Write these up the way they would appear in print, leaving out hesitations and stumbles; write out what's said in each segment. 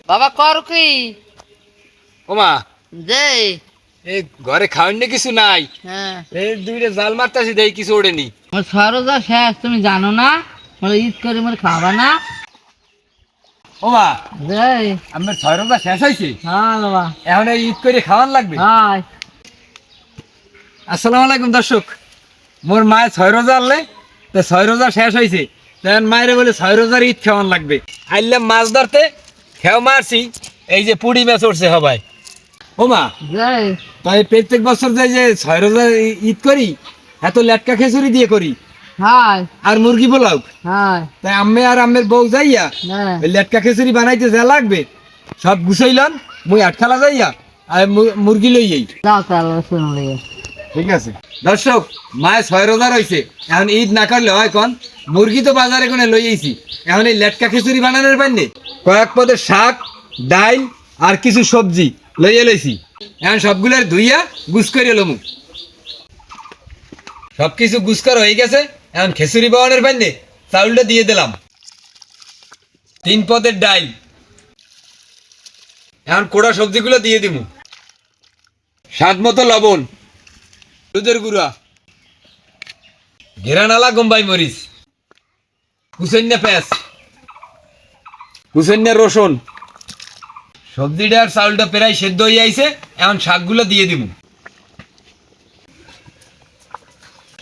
বাবা কর কি ওমা যে এই ঘরে খাওয়ার কিছু নাই। হ্যাঁ এই দুইটা জাল মারতাছি দেই কিছু ওড়েনি। আমার সরোজা শেষ তুমি জানো না মানে ঈদ করে মানে খাবা না ওমা যে আমার 6 রোজা শেষ হয়েছে, হ্যাঁ বাবা এখন এই ঈদ করে খাওয়ান লাগবে। হাই আসসালামু আলাইকুম দর্শক, মোর মায়ের 6 রোজা আনলে তো 6 রোজা শেষ হয়েছে, তখন মায়ের বলে 6 রোজার ঈদ খাওয়ান লাগবে। আইলাম মাছ ধরতে, খেও মারছি, এই যে পুড়ি মাছ উঠছে হবাই। ওমা যে তাই প্রত্যেক বছর যে 6 রোজার ঈদ করি এত লেটকা খিচুড়ি দিয়ে করি হাই আর মুরগি পোলাও, হাই তাই আম্মে আর আম্মের বউ যাইয়া হ্যাঁ ওই লেটকা খিচুড়ি বানাইতে যা লাগবে সব গুছাইলাম, মুই আটখালা যাইয়া আর মুরগি লইয়াই। দাও তাহলে শুনলে ঠিক আছে দর্শক, মায়ের 6 রোজা রয়েছে, এখন ঈদ না করলে হয় কন, মুরগি তো বাজারে কোনে লইয়াইছি, এখন এই লেটকা খিচুড়ি বানানোর পাইনে কয়েক পদের শাক ডাইল আর কিছু সবজি লইয়া লইছি। এখন সবগুলোর ধুইয়া গুছ করে লমু, সবকিছু গুছ করা হয়ে গেছে। এখন খিচুড়ি বানানোর পাইনে চাউলটা দিয়ে দিলাম, 3 পদের ডাইল, এখন কোড়া সবজিগুলো দিয়ে দিমু, স্বাদ মতো লবণ, দুধের গুঁড়া, ঘেরানালা গম্বাই মরিচ, কুসন্যা পেঁয়াজ, কুসন্যা রসুন। সবজিটা আর চাউলটা প্রায় সেদ্ধ হয়ে আইছে, এখন শাকগুলো দিয়ে দিব,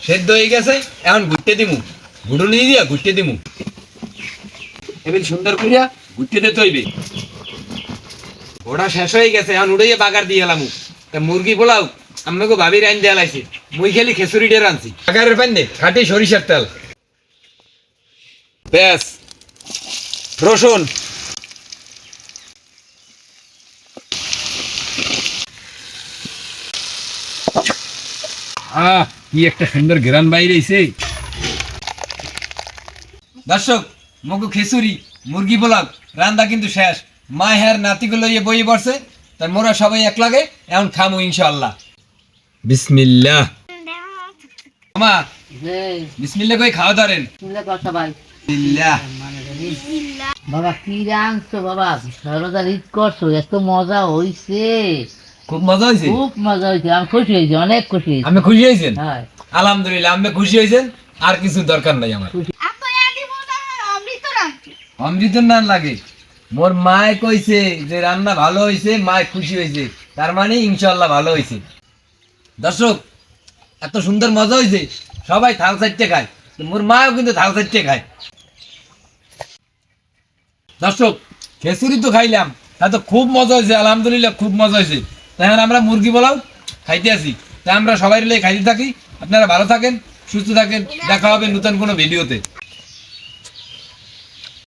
সেদ্ধ হয়ে গেছে, এখন ঘুরতে দিমু, ঘুটুনি দিয়া ঘুরতে দিমু, এবার সুন্দর করিয়া ঘুরতে দিতে হইবে। ওটা শেষ হয়ে গেছে, এখন উড়াইয়া বাগার দিয়ে এলাম। তা মুরগি পোলাও আমাকে ভাবি রান দেওয়া লাগছে, মুই খালি খিচুড়িটা রাঁধছি। বাগারের পান্নে খাটি সরিষার তেল, পেঁয়াজ, রসুন, কি একটা সুন্দর ঘেরান বাইরেছে। দর্শক মগু খিচুড়ি মুরগি পোলাও রান্না কিন্তু শেষ, মা হ্যার নাতিগুলো ইয়ে বইয়ে পড়ছে, তাই মোরা সবাই এক লাগে এখন খামু ইনশাআল্লাহ। বিসমিল্লাহ। মা যে বিসমিল্লাহ কই খাওয়া ধরেন। শুনলে কথা ভাই বিসমিল্লাহ। বাবা কি রাঁধছো বাবা সরোজার ঈদ করছো এত মজা হইছে খুব মজা হয়েছে, খুব মজা হয়েছে আমি খুশি হয়েছি অনেক খুশি হয়েছি আমি খুশি হয়েছেন? হ্যাঁ আলহামদুলিল্লাহ, আমি খুশি হয়েছেন, আর কিছু দরকার নাই আমার। অমৃত না লাগে, মোর মায়ে কইছে যে রান্না ভালো হয়েছে, মায়ে খুশি হয়েছে, তার মানে ইনশাল্লাহ ভালো হয়েছে। দর্শক এত সুন্দর মজা হয়েছে, সবাই থাল চারটে খায়, মোর মাও কিন্তু থাল চারটে খায়। দর্শক খিচুড়ি তো খাইলাম, তা তো খুব মজা হয়েছে, আলহামদুলিল্লাহ খুব মজা হয়েছে। তখন আমরা মুরগি পোলাও খাইতে আসি, তাই আমরা সবাই মিলে খাইতে থাকি। আপনারা ভালো থাকেন, সুস্থ থাকেন, দেখা হবে নতুন কোনো ভিডিওতে।